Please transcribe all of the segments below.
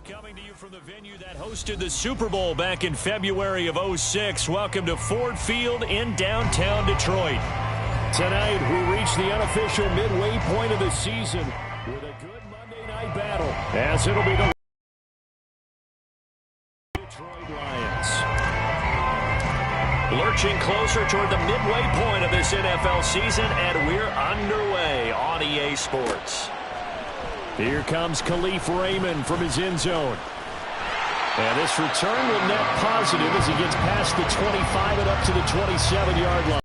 Coming to you from the venue that hosted the Super Bowl back in February of '06. Welcome to Ford Field in downtown Detroit. Tonight, we reach the unofficial midway point of the season with a good Monday night battle, as it'll be the Detroit Lions. Lurching closer toward the midway point of this NFL season, and we're underway on EA Sports. Here comes Khalif Raymond from his end zone. And this return will net positive as he gets past the 25 and up to the 27-yard line.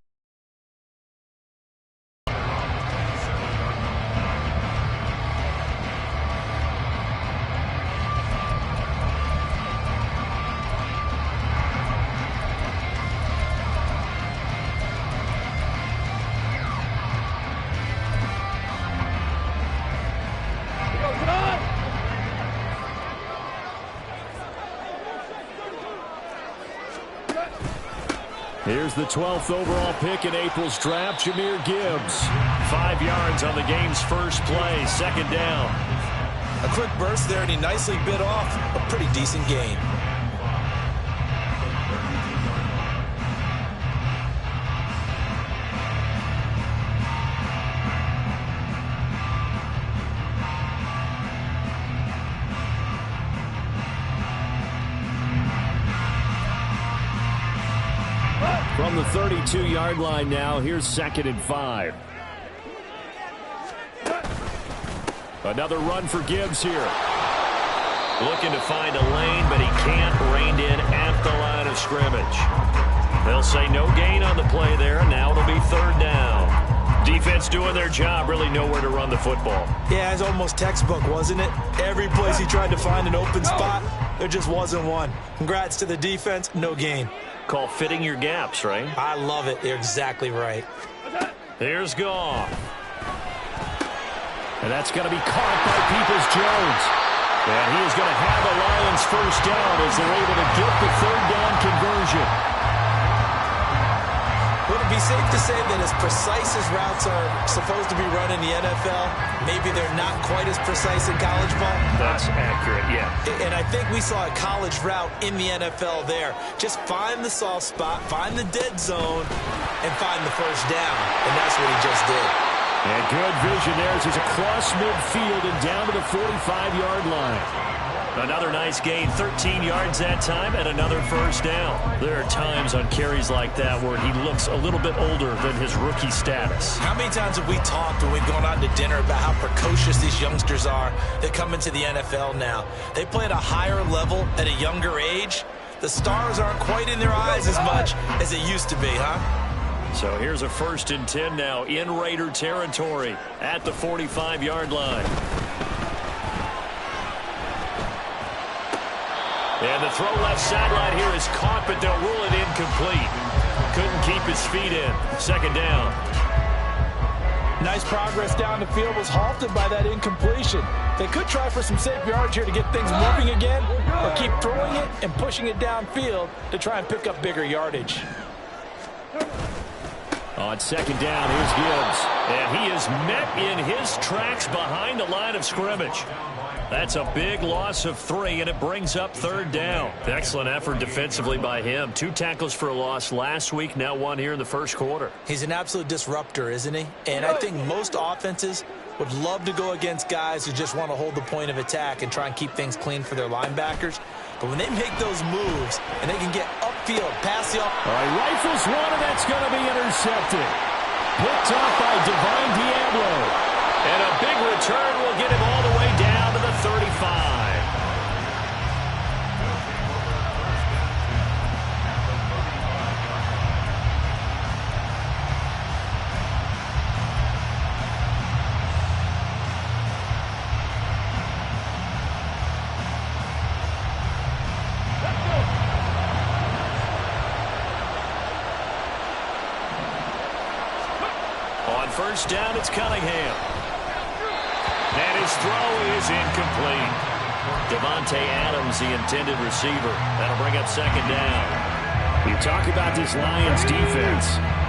Here's the 12th overall pick in April's draft, Jahmyr Gibbs. 5 yards on the game's first play, second down. A quick burst there, and he nicely bit off a pretty decent gain. From the 32-yard line now, here's 2nd and 5. Another run for Gibbs here. Looking to find a lane, but he can't. Reined in at the line of scrimmage. They'll say no gain on the play there. Now it'll be 3rd down. Defense doing their job, really nowhere to run the football. Yeah, it's almost textbook, wasn't it? Every place he tried to find an open spot, there just wasn't one. Congrats to the defense, no gain. Call fitting your gaps, right? I love it. You're exactly right. Here's Goff. And that's going to be caught by Peoples-Jones. And he is going to have a Lions first down as they're able to get the 3rd down conversion. Would it be safe to say that as precise as routes are supposed to be run in the NFL, maybe they're not quite as precise in college ball? That's accurate, yeah. And I think we saw a college route in the NFL there. Just find the soft spot, find the dead zone, and find the first down. And that's what he just did. And good vision there as he's across midfield and down to the 45-yard line. Another nice gain, 13 yards that time, and another first down. There are times on carries like that where he looks a little bit older than his rookie status. How many times have we talked when we've gone out to dinner about how precocious these youngsters are that come into the NFL now? They play at a higher level at a younger age. The stars aren't quite in their eyes as much as it used to be, huh? So here's a 1st and 10 now in Raider territory at the 45-yard line. And the throw left sideline here is caught, but they'll rule it incomplete. Couldn't keep his feet in. 2nd down. Nice progress down the field, was halted by that incompletion. They could try for some safe yards here to get things moving again, or keep throwing it and pushing it downfield to try and pick up bigger yardage. On 2nd down, here's Gibbs. And he is met in his tracks behind the line of scrimmage. That's a big loss of 3, and it brings up 3rd down. Excellent effort defensively by him. 2 tackles for a loss last week, now 1 here in the first quarter. He's an absolute disruptor, isn't he? And I think most offenses would love to go against guys who just want to hold the point of attack and try and keep things clean for their linebackers. But when they make those moves and they can get upfield, pass the All right, rifles one, and that's going to be intercepted. Picked off by Divine Diablo. And a big return will get him all the way down to the 35. On 1st down, it's Cunningham. And his throw is incomplete. Devontae Adams, the intended receiver. That'll bring up 2nd down. You talk about this Lions defense.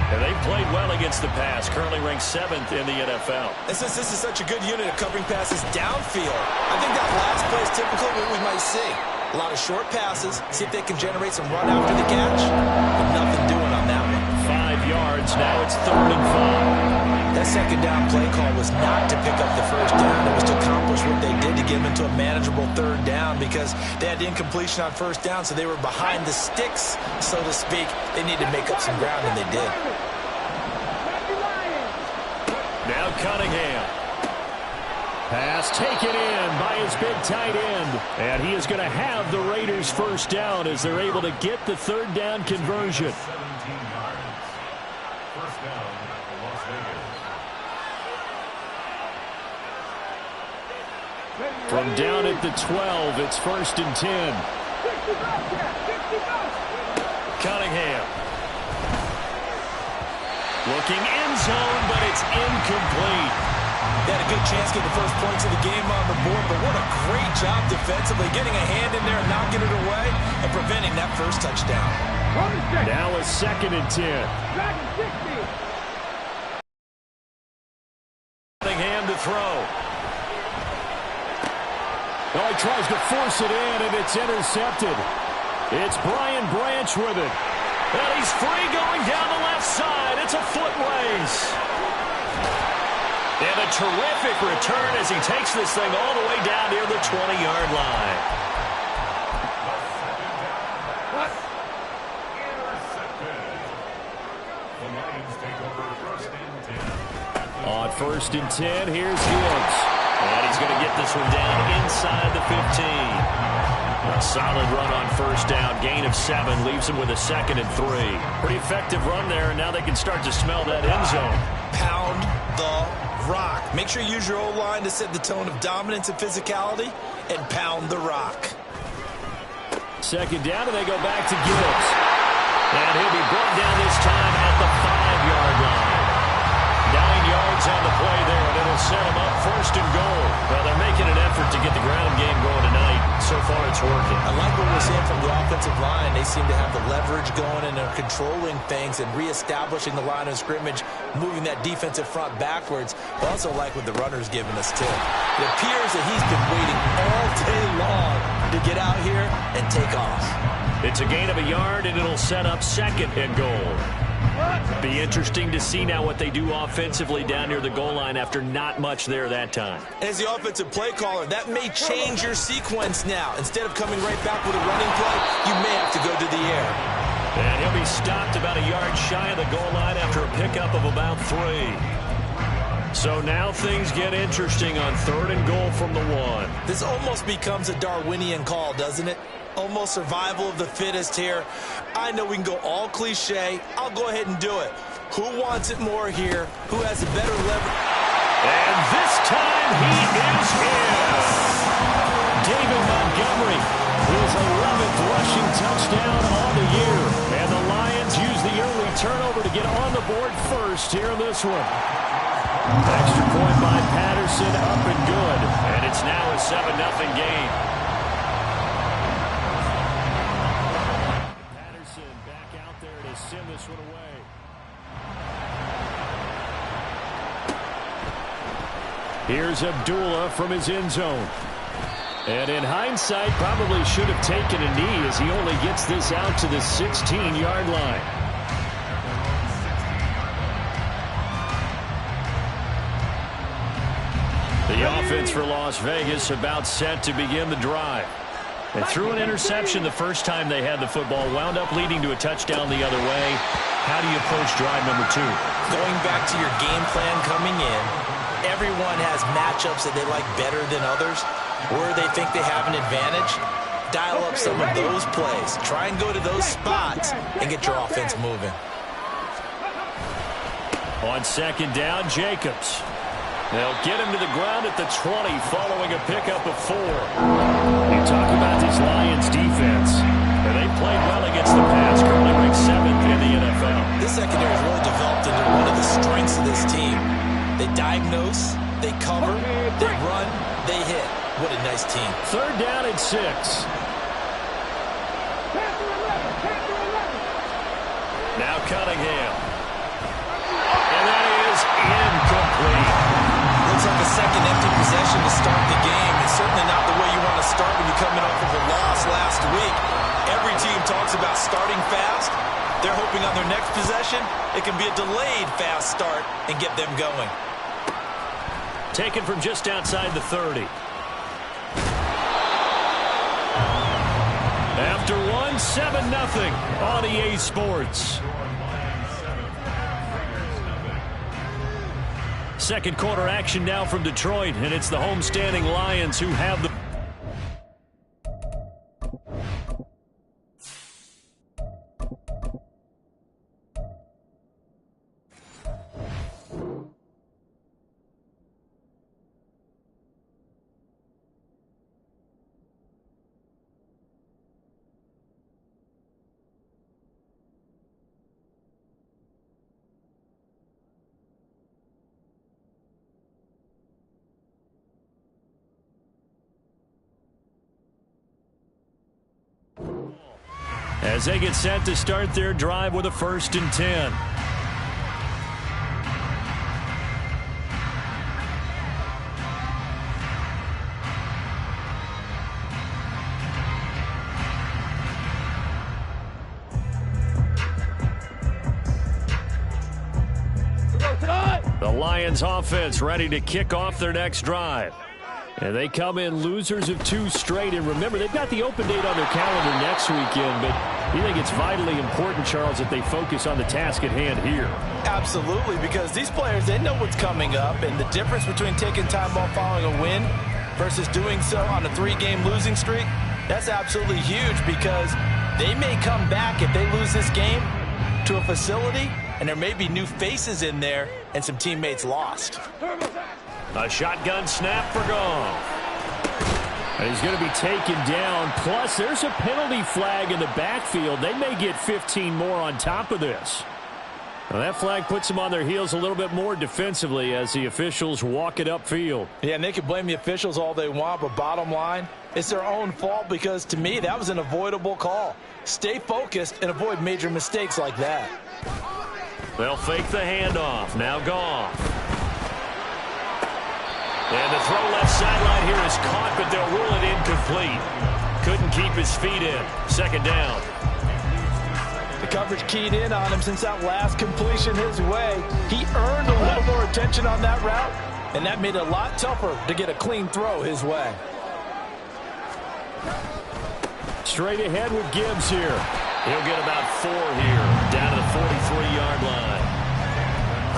And they've played well against the pass. Currently ranked 7th in the NFL. This is such a good unit of covering passes downfield. I think that last play It's typical of what we might see. A lot of short passes, see if they can generate some run after the catch. But nothing doing on that one. 5 yards, now it's 3rd and 5. That second down play call was not to pick up the first down. It was to accomplish what they did to get them into a manageable 3rd down because they had incompletion on 1st down, so they were behind the sticks, so to speak. They needed to make up some ground, and they did. Now Cunningham. Pass taken in by his big tight end. And he is going to have the Raiders' 1st down as they're able to get the 3rd down conversion. From down at the 12, it's 1st and 10. Cunningham. Looking end zone, but it's incomplete. They had a good chance to get the first points of the game on the board, but what a great job defensively, getting a hand in there and knocking it away and preventing that first touchdown. Now a 2nd and 10. Cunningham to throw. Oh, he tries to force it in, and it's intercepted. It's Brian Branch with it. And he's free going down the left side. It's a foot race. And a terrific return as he takes this thing all the way down near the 20-yard line. On 1st and 10, here's Gibbs. And he's going to get this one down inside the 15. A solid run on 1st down. Gain of 7 leaves him with a 2nd and 3. Pretty effective run there, and now they can start to smell that end zone. Pound the rock. Make sure you use your O-line to set the tone of dominance and physicality, and pound the rock. 2nd down, and they go back to Gibbs. And he'll be brought down this time at the 5-yard line. 9 yards on the play there, and it'll set them up 1st and goal. Well, they're making an effort to get the ground game going tonight. So far, it's working. I like what we're seeing from the offensive line. They seem to have the leverage going and are controlling things and reestablishing the line of scrimmage, moving that defensive front backwards. I also like what the runner's giving us, too. It appears that he's been waiting all day long to get out here and take off. It's a gain of a yard, and it'll set up 2nd and goal. Be interesting to see now what they do offensively down near the goal line after not much there that time. As the offensive play caller, that may change your sequence now. Instead of coming right back with a running play, you may have to go to the air. And he'll be stopped about a yard shy of the goal line after a pickup of about 3. So now things get interesting on 3rd and goal from the 1. This almost becomes a Darwinian call, doesn't it? Almost survival of the fittest here. I know we can go all cliche. I'll go ahead and do it. Who wants it more here? Who has a better leverage? And this time he is in. David Montgomery, his 11th rushing touchdown on the year. And the Lions use the early turnover to get on the board first here in this one. Extra point by Patterson, up and good. And it's now a 7-0 game. Patterson back out there to send this one away. Here's Abdullah from his end zone. And in hindsight, probably should have taken a knee as he only gets this out to the 16-yard line. The offense for Las Vegas about set to begin the drive. They threw an interception the first time they had the football, wound up leading to a touchdown the other way. How do you approach drive number 2? Going back to your game plan coming in, everyone has matchups that they like better than others, where they think they have an advantage. Dial up some of those plays. Try and go to those spots and get your offense moving. On 2nd down, Jacobs. They'll get him to the ground at the 20 following a pickup of 4. You talk about this Lions defense. And they played well against the pass, currently ranked 7th in the NFL. This secondary has really developed into one of the strengths of this team. They diagnose, they cover, they run, they hit. What a nice team. 3rd down and 6. Now Cunningham. And that is incomplete. Looks like a second empty possession to start the game. It's certainly not the way you want to start possession, it can be a delayed fast start and get them going. Taken from just outside the 30. After one, 7-0 on EA Sports. Second quarter action now from Detroit, and it's the homestanding Lions who have the... as they get set to start their drive with a 1st and 10. The Lions offense ready to kick off their next drive. And they come in losers of 2 straight. And remember, they've got the open date on their calendar next weekend. But you think it's vitally important, Charles, that they focus on the task at hand here? Absolutely, because these players, they know what's coming up. And the difference between taking time off following a win versus doing so on a 3-game losing streak, that's absolutely huge, because they may come back if they lose this game to a facility, and there may be new faces in there and some teammates lost. A shotgun snap for Goff. And he's going to be taken down. Plus, there's a penalty flag in the backfield. They may get 15 more on top of this. Now, that flag puts them on their heels a little bit more defensively as the officials walk it upfield. Yeah, and they can blame the officials all they want, but bottom line, it's their own fault, because to me, that was an avoidable call. Stay focused and avoid major mistakes like that. They'll fake the handoff. Now Goff. And the throw left sideline here is caught, but they'll rule it incomplete. Couldn't keep his feet in. 2nd down. The coverage keyed in on him since that last completion his way. He earned a little more attention on that route, and that made it a lot tougher to get a clean throw his way. Straight ahead with Gibbs here. He'll get about 4 here, down to the 43-yard line.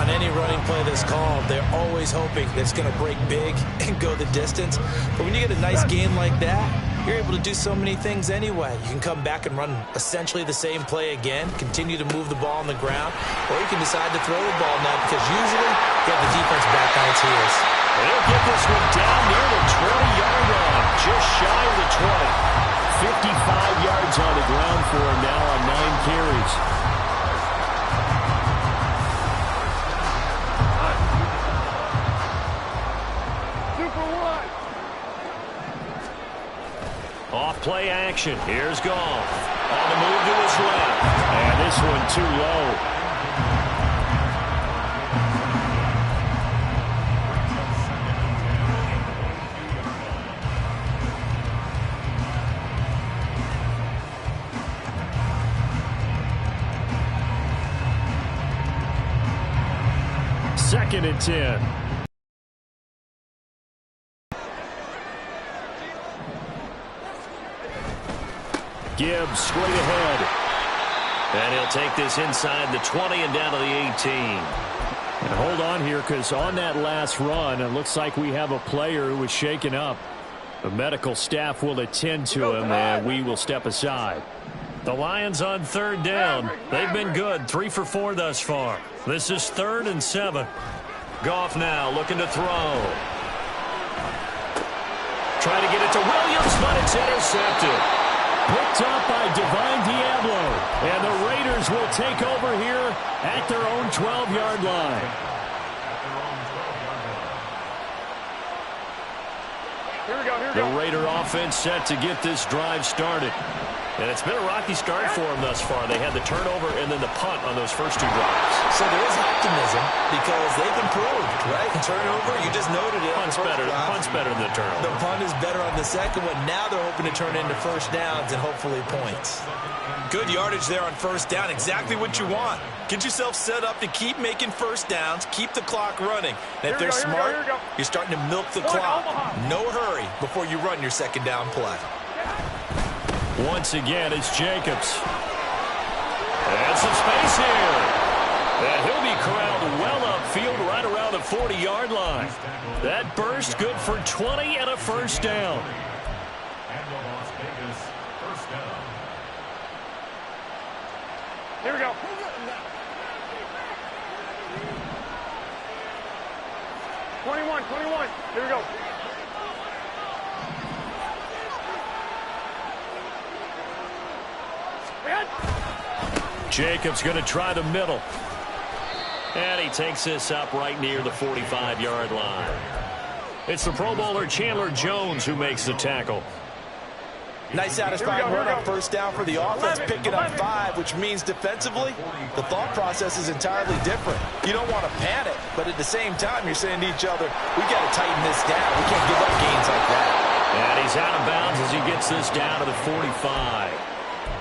On any running play that's called, they're always hoping that it's going to break big and go the distance. But when you get a nice game like that, you're able to do so many things anyway. You can come back and run essentially the same play again, continue to move the ball on the ground, or you can decide to throw the ball now, because usually you have the defense back on its heels. They'll get this one down near the 20-yard line, just shy of the 20. 55 yards on the ground for him now on 9 carries. Off play action. Here's Goff. On the move to his left. And this one too low. Second and 10. Gibbs straight ahead. And he'll take this inside the 20 and down to the 18. And hold on here, because on that last run, it looks like we have a player who was shaken up. The medical staff will attend to him, and we will step aside. The Lions on 3rd down. They've been good, 3 for 4 thus far. This is 3rd and 7. Goff now looking to throw. Trying to get it to Williams, but it's intercepted. Picked up by Divine Diablo. And the Raiders will take over here at their own 12-yard line. The Raider offense set to get this drive started. And it's been a rocky start for them thus far. They had the turnover and then the punt on those first 2 drives. So there is optimism, because they they've improved, right? Turnover, you just noted it. Punt's better than the turnover. The punt is better on the second one. Now they're hoping to turn into first downs and hopefully points. Good yardage there on first down. Exactly what you want. Get yourself set up to keep making first downs, keep the clock running. And if they're smart, you're starting to milk the clock. No hurry before you run your second down play. Once again, it's Jacobs. And some space here. And he'll be corralled well upfield right around the 40-yard line. That burst good for 20 and a first down. Here we go. Twenty-one. Here we go. Jacobs going to try the middle. And he takes this up right near the 45-yard line. It's the Pro Bowler Chandler Jones who makes the tackle. Nice satisfying run on first down for the offense, picking up 5, which means defensively, the thought process is entirely different. You don't want to panic, but at the same time, you're saying to each other, we got to tighten this down. We can't give up gains like that. And he's out of bounds as he gets this down to the 45.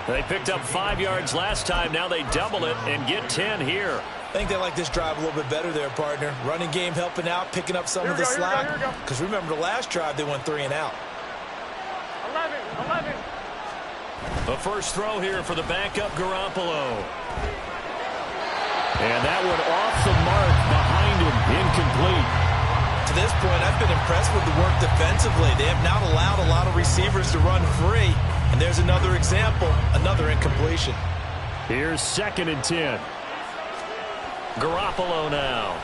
They picked up 5 yards last time. Now they double it and get 10 here. I think they like this drive a little bit better there, partner. Running game helping out, picking up some of the slack. Because remember, the last drive, they went 3 and out. 11. The first throw here for the backup Garoppolo. And that one off the mark behind him, incomplete. To this point, I've been impressed with the work defensively. They have not allowed a lot of receivers to run free. And there's another example, another incompletion. Here's 2nd and 10. Garoppolo now.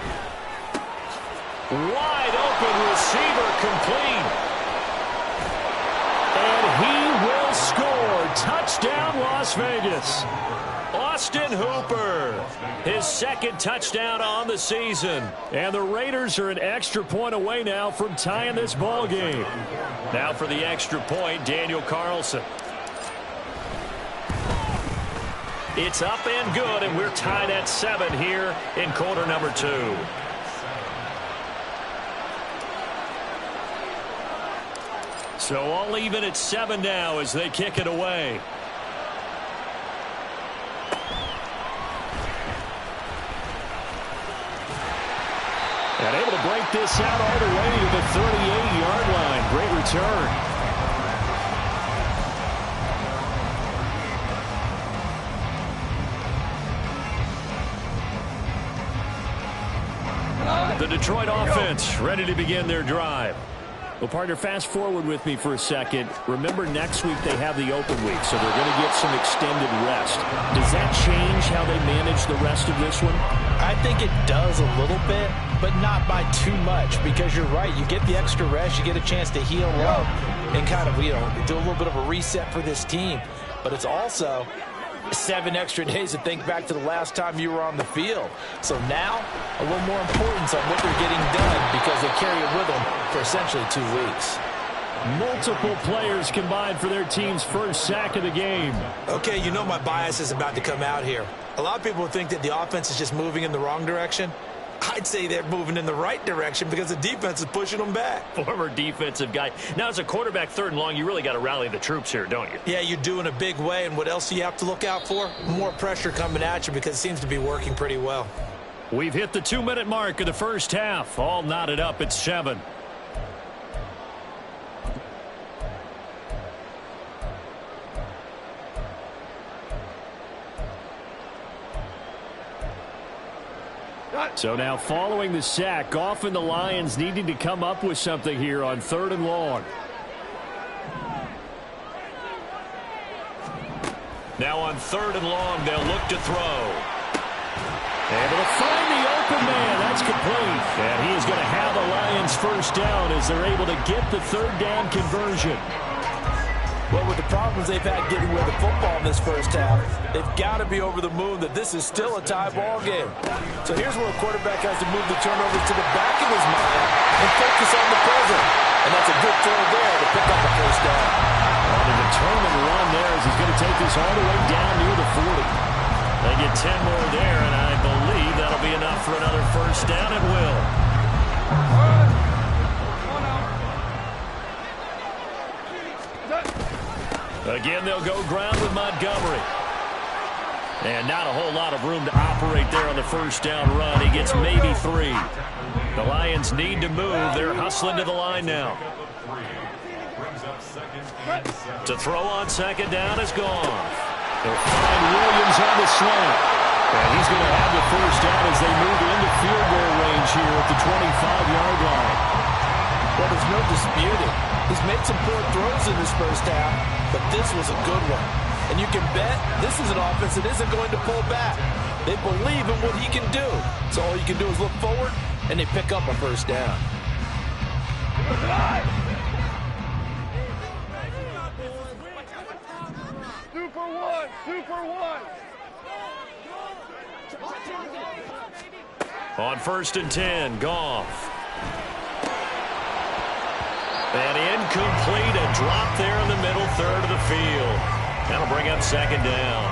Wide open receiver complete. And he will score. Touchdown, Las Vegas. Austin Hooper, his 2nd touchdown on the season. And the Raiders are an extra point away now from tying this ball game. Now for the extra point, Daniel Carlson. It's up and good, and we're tied at 7 here in quarter number 2. So all even at 7 now as they kick it away. And able to break this out all the way to the 38-yard line. Great return. The Detroit offense ready to begin their drive. Well, partner, fast forward with me for a second. Remember, next week they have the open week, so they're going to get some extended rest. Does that change how they manage the rest of this one? I think it does a little bit, but not by too much, because you're right. You get the extra rest, you get a chance to heal up and kind of, do a little bit of a reset for this team. But it's also 7 extra days to think back to the last time you were on the field. So now, a little more importance on what they're getting done because they carry it with them for essentially 2 weeks. Multiple players combined for their team's first sack of the game. Okay, you know my bias is about to come out here. A lot of people think that the offense is just moving in the wrong direction. I'd say they're moving in the right direction because the defense is pushing them back. Former defensive guy. Now, as a quarterback 3rd and long, you really got to rally the troops here, don't you? Yeah, you do in a big way. And what else do you have to look out for? More pressure coming at you because it seems to be working pretty well. We've hit the 2-minute mark of the first half. All knotted up at 7. So now following the sack, often the Lions needing to come up with something here on 3rd and long. Now on 3rd and long, they'll look to throw. Able to find the open man. That's complete. And he is going to have the Lions first down as they're able to get the 3rd down conversion. Well, with the problems they've had getting rid of the football in this first half, they've got to be over the moon that this is still a tie ball game. So here's where a quarterback has to move the turnovers to the back of his mind and focus on the present. And that's a good throw there to pick up a first down. On a determined run there as he's going to take this all the way down near the 40. They get 10 more there, and I believe that'll be enough for another first down. It will. Again, they'll go ground with Montgomery. And not a whole lot of room to operate there on the first down run. He gets maybe 3. The Lions need to move. They're hustling to the line now. To throw on second down is gone. They'll find Williams on the slant. And he's going to have the first down as they move into field goal range here at the 25-yard line. Well, there's no disputing. He's made some poor throws in this first half, but this was a good one. And you can bet this is an offense that isn't going to pull back. They believe in what he can do. So all you can do is look forward, and they pick up a first down. 2 for 1. 2 for 1. On first and 10, Goff. And incomplete, a drop there in the middle third of the field. That'll bring up second down.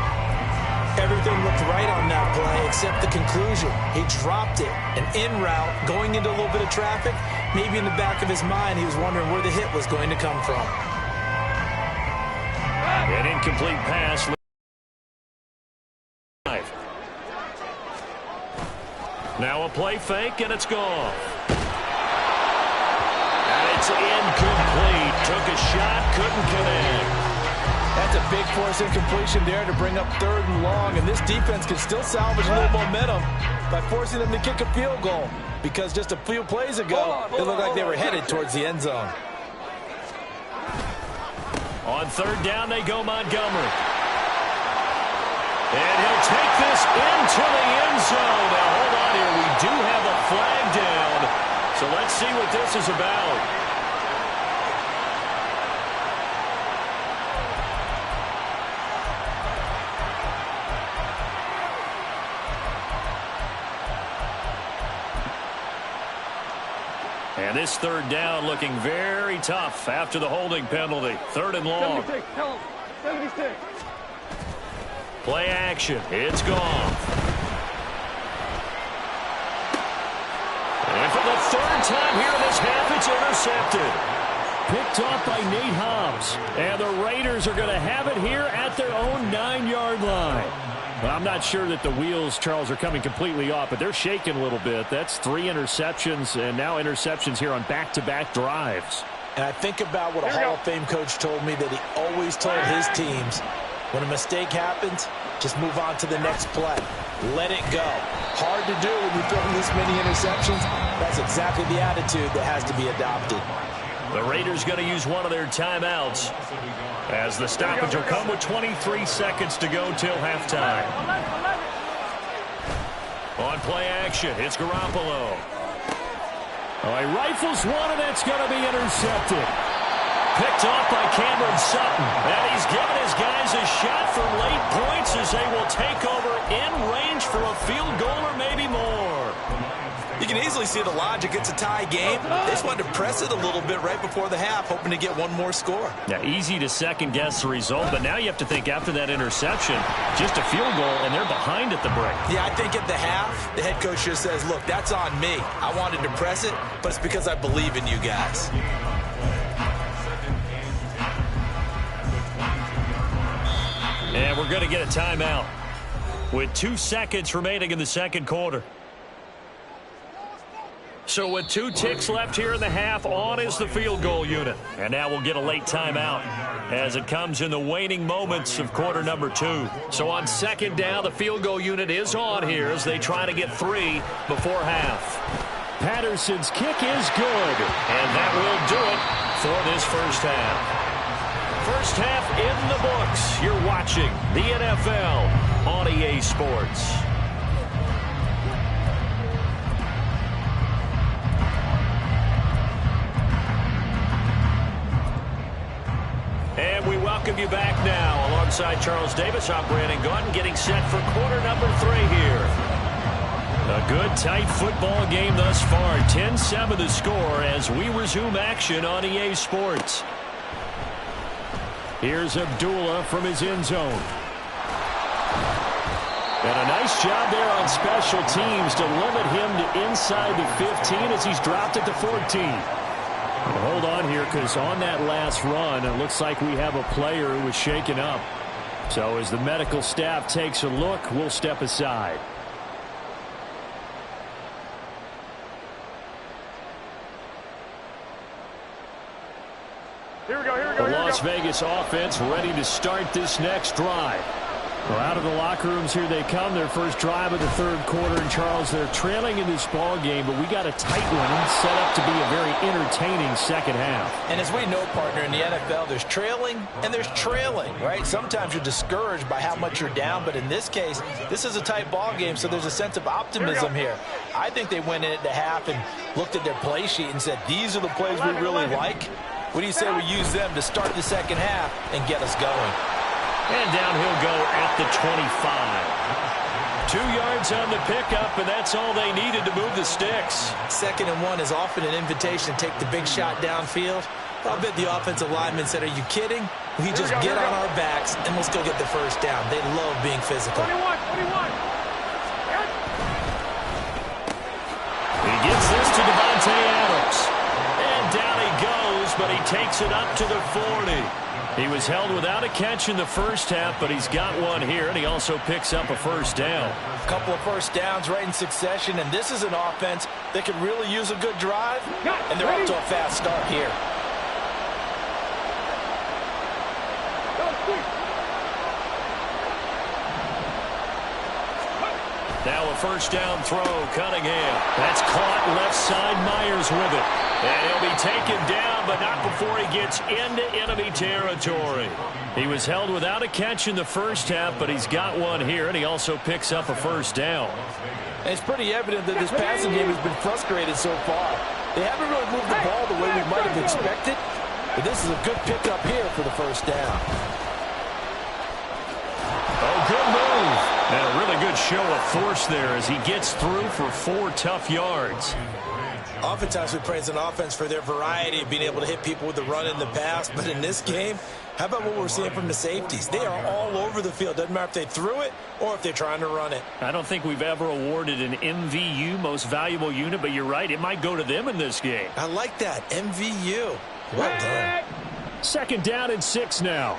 Everything looked right on that play except the conclusion. He dropped it. An in route, going into a little bit of traffic. Maybe in the back of his mind, he was wondering where the hit was going to come from. An incomplete pass. Now a play fake, and it's gone. And it's incomplete. Took a shot, couldn't connect. That's a big force incompletion there to bring up 3rd and long, and this defense can still salvage a little momentum by forcing them to kick a field goal, because just a few plays ago, it looked like they were headed towards the end zone. On 3rd down, they go Montgomery. And he'll take this into the end zone. Now, hold on here. We do have a flag down, so let's see what this is about. And this 3rd down looking very tough after the holding penalty. 3rd and long. 76. Tell him. 76. Play action. It's gone. And for the 3rd time here in this half, it's intercepted. Picked off by Nate Hobbs. And the Raiders are going to have it here at their own 9-yard line. Well, I'm not sure that the wheels, Charles, are coming completely off, but they're shaking a little bit. That's 3 interceptions, and now interceptions here on back-to-back drives. And I think about what a Hall of Fame coach told me, that he always told his teams, when a mistake happens, just move on to the next play. Let it go. Hard to do when you're throwing this many interceptions. That's exactly the attitude that has to be adopted. The Raiders going to use one of their timeouts, as the stoppage will come with 23 seconds to go till halftime. On play action, it's Garoppolo. Oh, he rifles one, and it's going to be intercepted. Picked off by Cameron Sutton. And he's given his guys a shot for late points as they will take over in range for a field goal or maybe more. You can easily see the logic. It's a tie game. They just wanted to press it a little bit right before the half, hoping to get one more score. Yeah, easy to second-guess the result, but now you have to think after that interception, just a field goal, and they're behind at the break. Yeah, I think at the half, the head coach just says, look, that's on me. I wanted to press it, but it's because I believe in you guys. And we're going to get a timeout with 2 seconds remaining in the second quarter. So with 2 ticks left here in the half, on is the field goal unit. And now we'll get a late timeout as it comes in the waning moments of quarter number 2. So on second down, the field goal unit is on here as they try to get 3 before half. Patterson's kick is good. And that will do it for this first half. First half in the books. You're watching the NFL on EA Sports. And we welcome you back now. Alongside Charles Davis, I'm Brandon Gaudin, getting set for quarter number 3 here. A good, tight football game thus far. 10-7 the score as we resume action on EA Sports. Here's Abdullah from his end zone. And a nice job there on special teams to limit him to inside the 15 as he's dropped it to 14. Well, hold on here, because on that last run, it looks like we have a player who was shaken up. So as the medical staff takes a look, we'll step aside. Here we go. The Las Vegas offense ready to start this next drive. Well, out of the locker rooms, here they come. Their first drive of the third quarter. And, Charles, they're trailing in this ball game, but we got a tight one set up to be a very entertaining second half. And as we know, partner, in the NFL, there's trailing and there's trailing, right? Sometimes you're discouraged by how much you're down, but in this case, this is a tight ball game, so there's a sense of optimism here. I think they went in at the half and looked at their play sheet and said, these are the plays we really like. What do you say we use them to start the second half and get us going? And down he'll go at the 25. 2 yards on the pickup, and that's all they needed to move the sticks. 2nd and 1 is often an invitation to take the big shot downfield. I bet the offensive lineman said, are you kidding? We just get on our backs and let's go get the first down. They love being physical. 21. He gets this to Devontae Adams. And down he goes, but he takes it up to the 40. He was held without a catch in the first half, but he's got one here, and he also picks up a first down. A couple of first downs right in succession, and this is an offense that could really use a good drive, and they're off to a fast start here. Now a first down throw, Cunningham. That's caught left side, Myers with it. And he'll be taken down, but not before he gets into enemy territory. He was held without a catch in the first half, but he's got one here, and he also picks up a first down. And it's pretty evident that this passing game has been frustrated so far. They haven't really moved the ball the way we might have expected, but this is a good pickup here for the first down. Oh, good move. And a really good show of force there as he gets through for 4 tough yards. Oftentimes we praise an offense for their variety of being able to hit people with the run in the pass, but in this game, how about what we're seeing from the safeties? They are all over the field. Doesn't matter if they threw it or if they're trying to run it. I don't think we've ever awarded an MVU, most valuable unit, but you're right, it might go to them in this game. I like that, MVU. Well done. 2nd down and 6 now.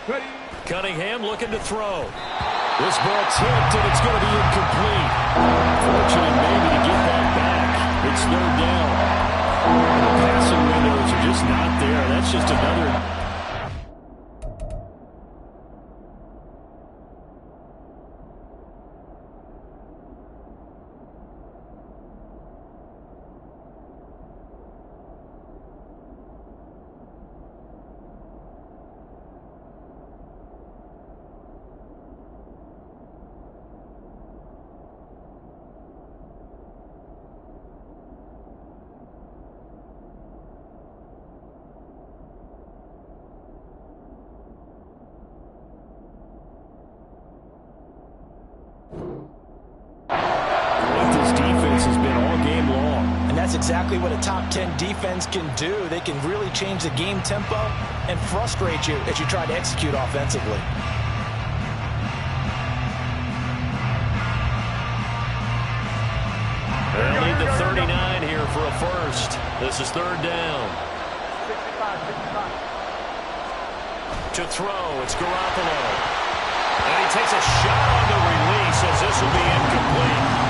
Ready. Cunningham looking to throw. This ball tipped, and it's going to be incomplete. Fortunate maybe to get that back. It's 3rd down. The passing windows are just not there. That's just another... That's exactly what a top 10 defense can do. They can really change the game tempo and frustrate you as you try to execute offensively. They'll need the 39 here for a first. This is 3rd down. 65. To throw, it's Garoppolo. And he takes a shot on the release as this will be incomplete.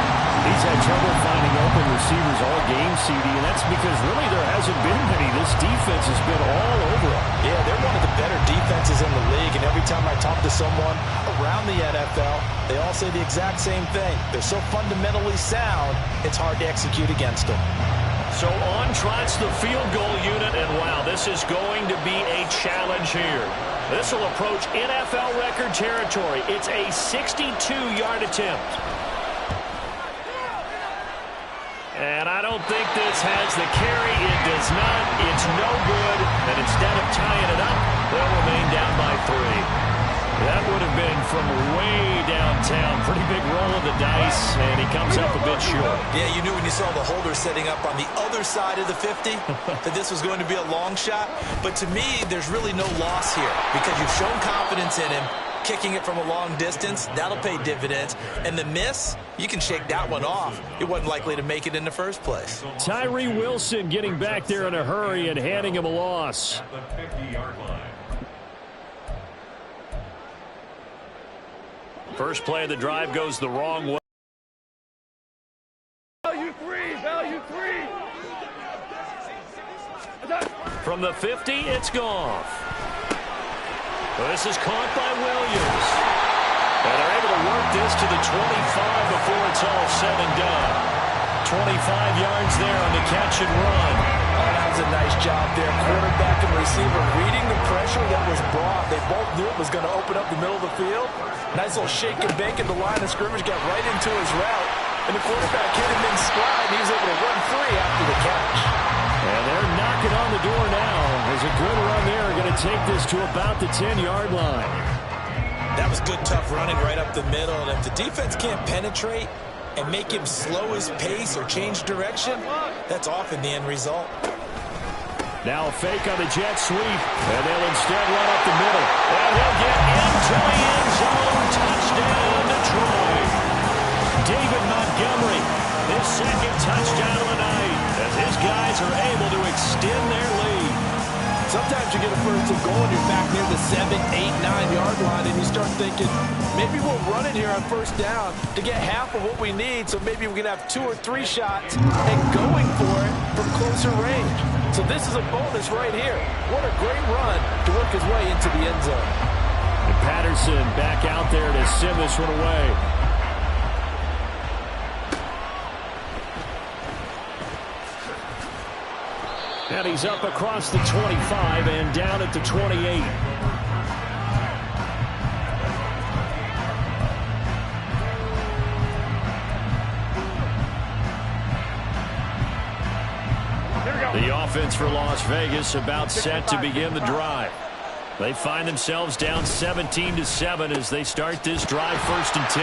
He's had trouble finding open receivers all game, CD, and that's because really there hasn't been many. This defense has been all over them. Yeah, they're one of the better defenses in the league, and every time I talk to someone around the NFL, they all say the exact same thing. They're so fundamentally sound, it's hard to execute against them. So on trots the field goal unit, and wow, this is going to be a challenge here. This will approach NFL record territory. It's a 62-yard attempt. And I don't think this has the carry. It does not. It's no good. And instead of tying it up, they'll remain down by 3. That would have been from way downtown. Pretty big roll of the dice, and he comes up a bit short. Yeah, you knew when you saw the holder setting up on the other side of the 50 that this was going to be a long shot. But to me, there's really no loss here because you've shown confidence in him. Kicking it from a long distance, that'll pay dividends. And the miss, you can shake that one off. It wasn't likely to make it in the first place. Tyree Wilson getting back there in a hurry and handing him a loss. At the 50-yard line. First play of the drive goes the wrong way. Value three. From the 50, it's Goff. This is caught by Williams. And they're able to work this to the 25 before it's all said and done. 25 yards there on the catch and run. Oh, that was a nice job there. Quarterback and receiver reading the pressure that was brought. They both knew it was going to open up the middle of the field. Nice little shake and bake at the line of scrimmage. Got right into his route. And the quarterback hit him in stride. He was able to run free after the catch. And they're knocking on the door now. There's a good run there. Going to take this to about the 10-yard line. That was good, tough running right up the middle. And if the defense can't penetrate and make him slow his pace or change direction, that's often the end result. Now a fake on the jet sweep. And they'll instead run up the middle. And he'll get into the end zone. Touchdown, Detroit. David Montgomery, his second touchdown of the night, as his guys are able to extend their lead. Sometimes you get a first and goal and you're back near the 7, 8, 9-yard line, and you start thinking, maybe we'll run it here on first down to get half of what we need, so maybe we can have 2 or 3 shots and going for it from closer range. So this is a bonus right here. What a great run to work his way into the end zone. And Patterson back out there to send this one away. And he's up across the 25 and down at the 28. The offense for Las Vegas about set to begin the drive. They find themselves down 17-7 as they start this drive, 1st and 10.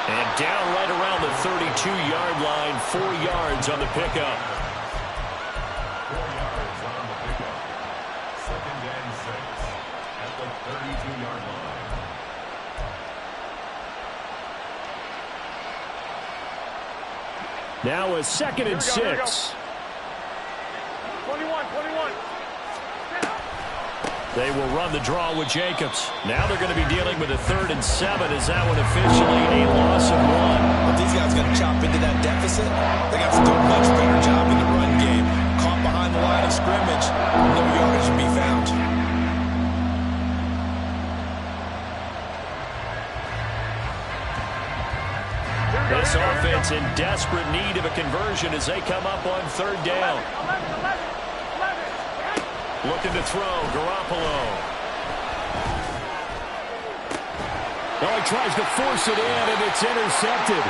And down right around the 32-yard line, 4 yards on the pickup. Now a 2nd and 6. 21. They will run the draw with Jacobs. Now they're going to be dealing with a 3rd and 7. Is that one officially a loss of 1? If these guys got to chop into that deficit, they got to do a much better job in the run game. Caught behind the line of scrimmage, no yardage to be found. This offense in desperate need of a conversion as they come up on 3rd down. Looking to throw, Garoppolo. Oh, he tries to force it in, and it's intercepted.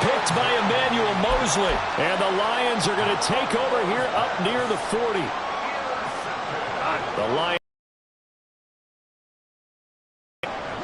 Picked by Emmanuel Mosley. And the Lions are going to take over here up near the 40. The Lions.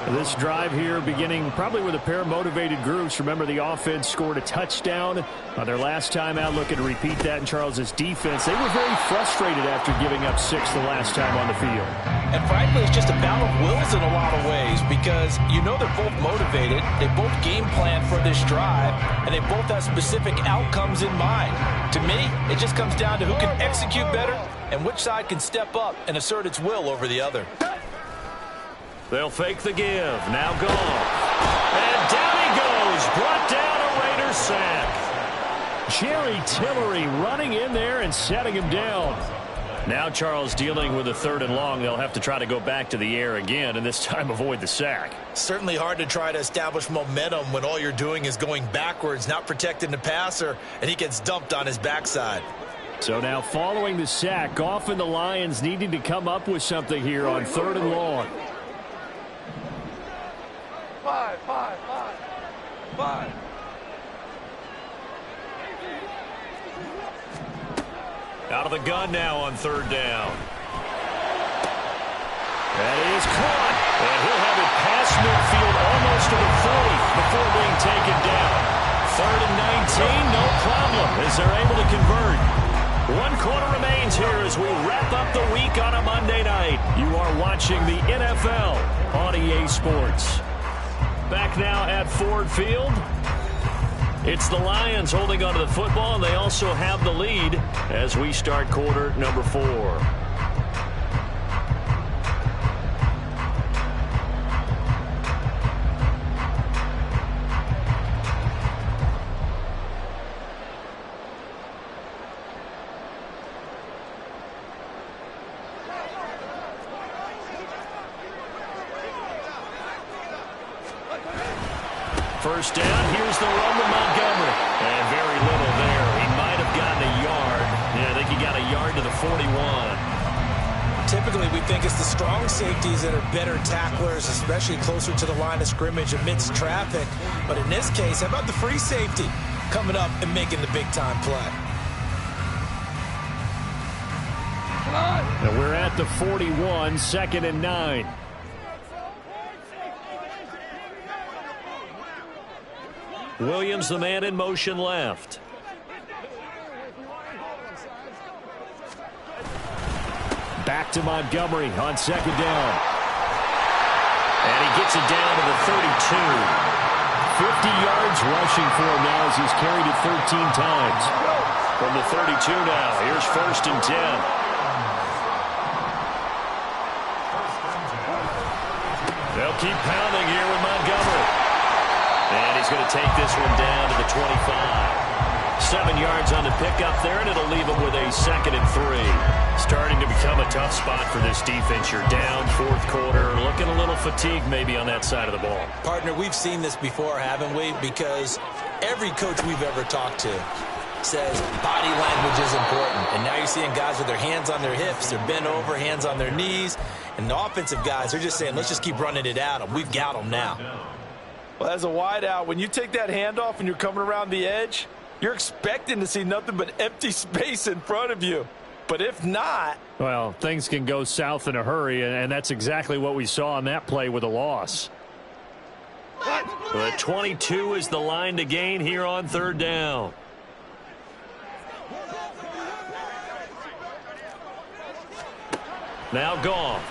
This drive here beginning probably with a pair of motivated groups. Remember, the offense scored a touchdown on their last time out. Looking to repeat that in Charles's defense. They were very frustrated after giving up 6 the last time on the field. And frankly, it's just a battle of wills in a lot of ways because you know they're both motivated. They both game plan for this drive, and they both have specific outcomes in mind. To me, it just comes down to who can execute better and which side can step up and assert its will over the other. They'll fake the give. Now Goff. And down he goes. Brought down a Raider sack. Jerry Tillery running in there and setting him down. Now Charles dealing with a 3rd and long. They'll have to try to go back to the air again and this time avoid the sack. Certainly hard to try to establish momentum when all you're doing is going backwards, not protecting the passer, and he gets dumped on his backside. So now following the sack, Goff and the Lions needing to come up with something here on 3rd and long. 5. Out of the gun now on 3rd down. And he is caught. And he'll have it midfield, almost to the 40 before being taken down. 3rd and 19, no problem, as they're able to convert. 1 quarter remains here as we wrap up the week on a Monday night. You are watching the NFL on EA Sports. Back now at Ford Field. It's the Lions holding onto the football, and they also have the lead as we start quarter number 4. First down, here's the run to Montgomery. And very little there. He might have gotten a yard. Yeah, I think he got a yard to the 41. Typically, we think it's the strong safeties that are better tacklers, especially closer to the line of scrimmage amidst traffic. But in this case, how about the free safety coming up and making the big-time play? And we're at the 41, 2nd and 9. Williams, the man in motion left. Back to Montgomery on 2nd down. And he gets it down to the 32. 50 yards rushing for him now as he's carried it 13 times. From the 32 now, here's 1st and 10. They'll keep pounding here with Montgomery. And he's going to take this one down to the 25. 7 yards on the pickup there, and it'll leave him with a 2nd and 3. Starting to become a tough spot for this defense. You're down 4th quarter, looking a little fatigued maybe on that side of the ball. Partner, we've seen this before, haven't we? Because every coach we've ever talked to says body language is important. And now you're seeing guys with their hands on their hips, they're bent over, hands on their knees. And the offensive guys are just saying, let's just keep running it at them. We've got them now. Well, as a wideout, when you take that handoff and you're coming around the edge, you're expecting to see nothing but empty space in front of you. But if not... Well, things can go south in a hurry, and that's exactly what we saw on that play with a loss. The 22 is the line to gain here on 3rd down. Now gone.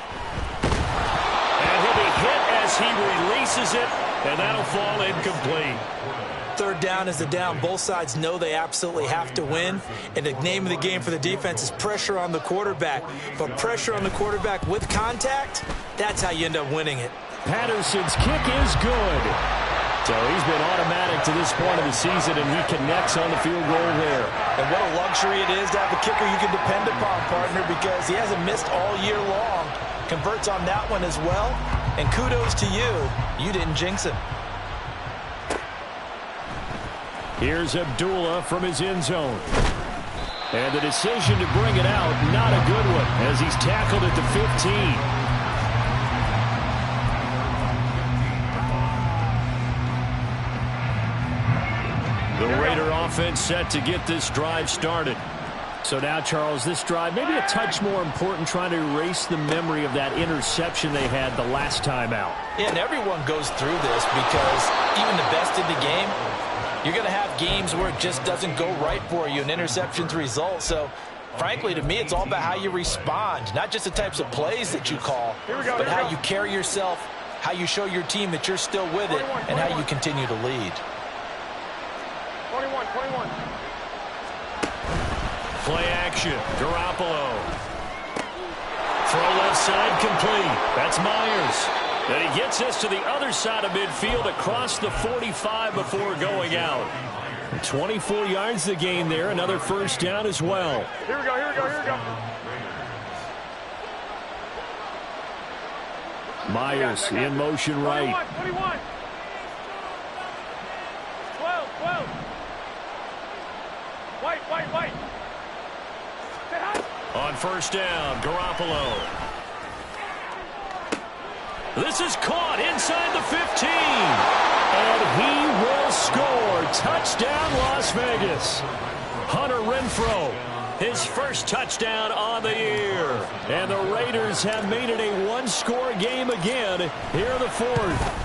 And he'll be hit as he releases it. And that'll fall incomplete. 3rd down is the down. Both sides know they absolutely have to win. And the name of the game for the defense is pressure on the quarterback. But pressure on the quarterback with contact, that's how you end up winning it. Patterson's kick is good. So he's been automatic to this point of the season, and he connects on the field goal there. And what a luxury it is to have a kicker you can depend upon, partner, because he hasn't missed all year long. Converts on that one as well. And kudos to you. You didn't jinx him. Here's Abdullah from his end zone. And the decision to bring it out, not a good one, as he's tackled at the 15. The Raider offense set to get this drive started. So now, Charles, this drive maybe a touch more important, trying to erase the memory of that interception they had the last time out. Yeah, and everyone goes through this because even the best in the game, you're going to have games where it just doesn't go right for you, and interceptions result. So, frankly, to me, it's all about how you respond, not just the types of plays that you call, but how you carry yourself, how you show your team that you're still with it, and how you continue to lead. 21. Play action. Garoppolo. Throw left side complete. That's Myers. And he gets this to the other side of midfield across the 45 before going out. 24 yards to gain there. Another 1st down as well. Here we go. Myers in motion right. 21. 12. White. On 1st down, Garoppolo. This is caught inside the 15. And he will score. Touchdown, Las Vegas. Hunter Renfrow his first touchdown on the year. And the Raiders have made it a one-score game again here in the fourth.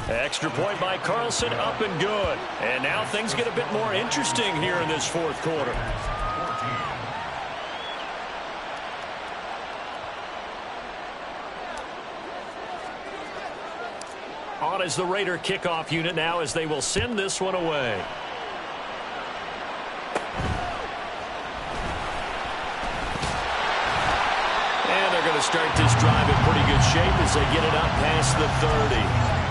Extra point by Carlson, up and good. And now things get a bit more interesting here in this fourth quarter. On is the Raider kickoff unit now as they will send this one away. And they're going to start this drive in pretty good shape as they get it up past the 30.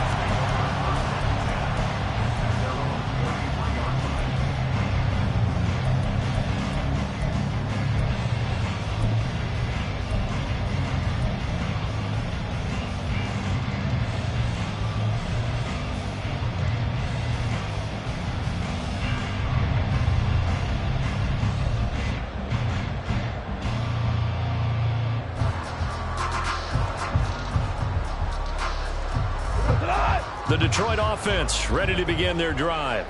The Detroit offense ready to begin their drive.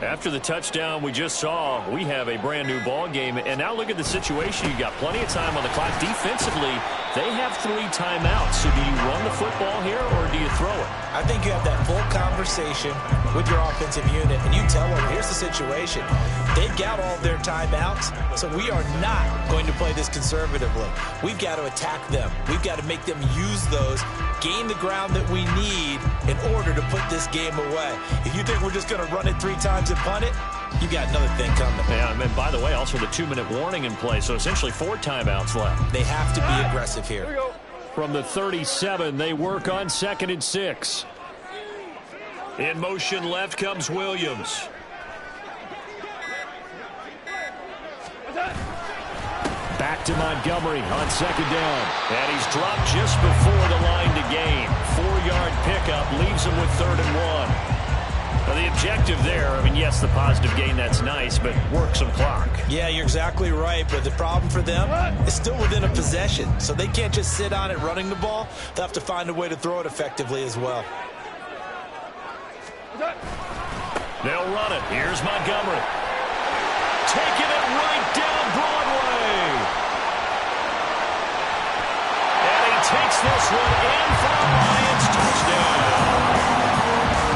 After the touchdown we just saw, we have a brand new ball game. And now look at the situation. You got plenty of time on the clock. Defensively, they have 3 timeouts. So do you run the football here or do you throw it? I think you have that full conversation with your offensive unit, and you tell them, here's the situation. They've got all their timeouts, so we are not going to play this conservatively. We've got to attack them. We've got to make them use those, gain the ground that we need in order to put this game away. If you think we're just going to run it 3 times and punt it, you got another thing coming. Yeah, and by the way, also the 2-minute warning in play, so essentially 4 timeouts left. They have to be aggressive here. Here we go. From the 37, they work on 2nd and 6. In motion left comes Williams. Back to Montgomery on 2nd down. And he's dropped just before the line to gain. 4-yard pickup leaves him with 3rd and 1. Now the objective there, I mean, yes, the positive gain, that's nice, but work some clock. Yeah, you're exactly right, but the problem for them is still within a possession, so they can't just sit on it running the ball. They'll have to find a way to throw it effectively as well. They'll run it. Here's Montgomery. Taking it right down Broadway. And he takes this one in for the Lions touchdown.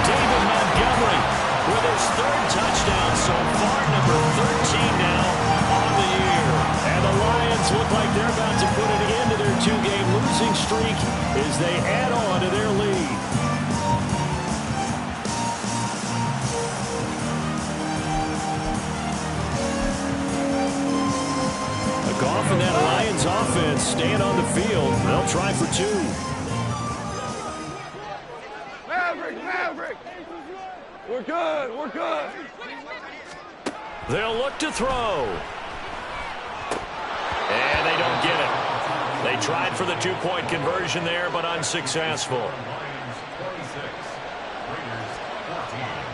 David Montgomery with his 3rd touchdown so far, number 13 now on the year. And the Lions look like they're about to put an end to their 2-game losing streak as they add on to their lead. Goff and that Lions offense staying on the field. They'll try for 2. Maverick! We're good, we're good. They'll look to throw. And they don't get it. They tried for the 2-point conversion there, but unsuccessful.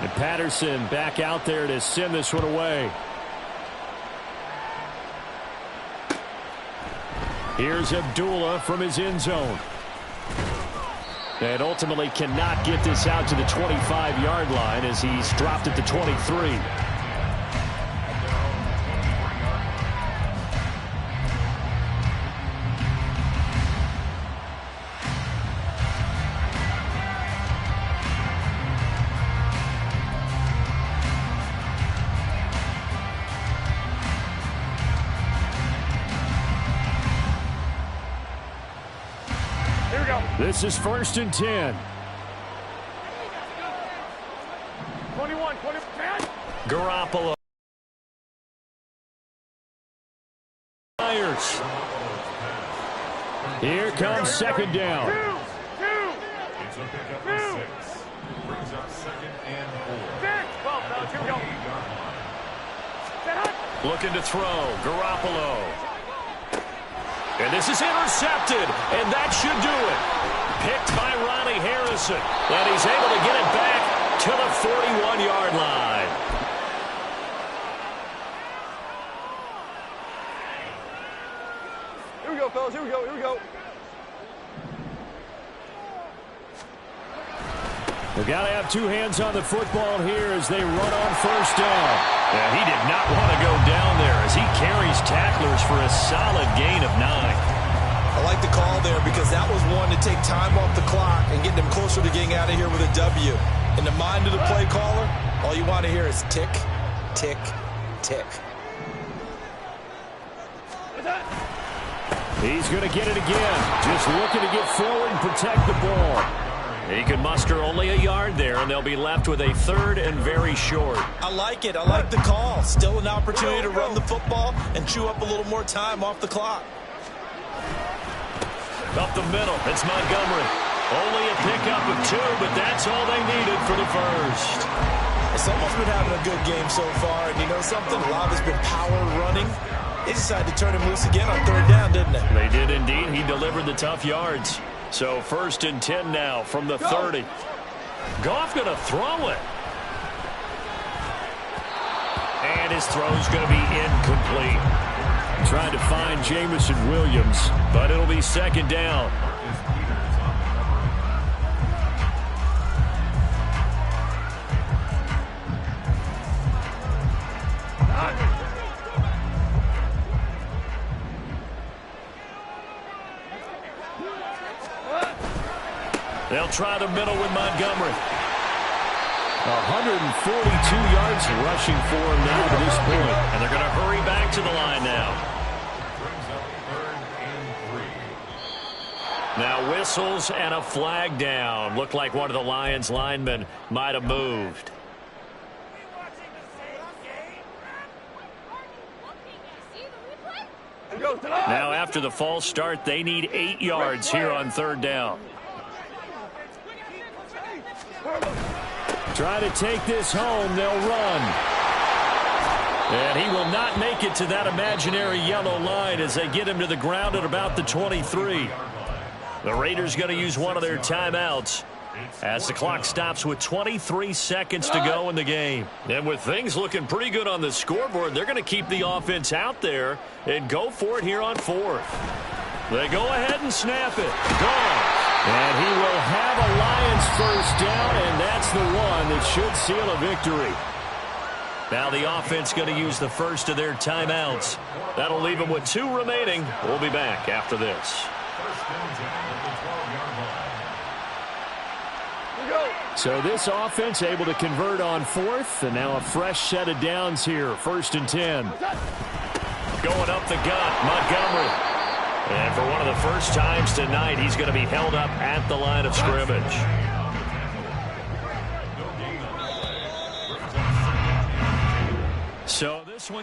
And Patterson back out there to send this one away. Here's Abdullah from his end zone. And ultimately cannot get this out to the 25-yard line as he's dropped at the 23. This is 1st and 10. 21, 10. Garoppolo. Myers. Here comes 2nd down. Two. Brings up 2nd and 4. 6. Well, fellas, here we go. Set up. Looking to throw. Garoppolo. And this is intercepted. And that should do it. Picked by Ronnie Harrison. And he's able to get it back to the 41-yard line. Here we go, fellas. Here we go. They've got to have two hands on the football here as they run on first down. Yeah, he did not want to go down there as he carries tacklers for a solid gain of 9. I like the call there because that was one to take time off the clock and get them closer to getting out of here with a W. In the mind of the play caller, all you want to hear is tick, tick, tick. He's going to get it again. Just looking to get forward and protect the ball. He can muster only a yard there, and they'll be left with a third and very short. I like it. I like the call. Still an opportunity to run the football and chew up a little more time off the clock. Up the middle, it's Montgomery. Only a pickup of 2, but that's all they needed for the first. Someone's been having a good game so far, and you know something? A lot of it's been power running. They decided to turn him loose again on third down, didn't they? They did indeed. He delivered the tough yards. So 1st and 10 now from the 30. Goff going to throw it. And his throw's going to be incomplete. Trying to find Jamison Williams, but it'll be 2nd down. They'll try the middle with Montgomery. 142 yards rushing for him now to this point. And they're going to hurry back to the line now. Now whistles and a flag down. Looked like one of the Lions linemen might have moved. Now after the false start, they need 8 yards here on 3rd down. Try to take this home. They'll run. And he will not make it to that imaginary yellow line as they get him to the ground at about the 23. The Raiders going to use one of their timeouts as the clock stops with 23 seconds to go in the game. And with things looking pretty good on the scoreboard, they're going to keep the offense out there and go for it here on 4th. They go ahead and snap it. Gone. And he will have a Lions first down, and that's the one that should seal a victory. Now the offense going to use the first of their timeouts. That'll leave them with 2 remaining. We'll be back after this. So this offense able to convert on 4th, and now a fresh set of downs here. 1st and 10. Going up the gut, Montgomery. And for one of the first times tonight, he's going to be held up at the line of scrimmage. So this one.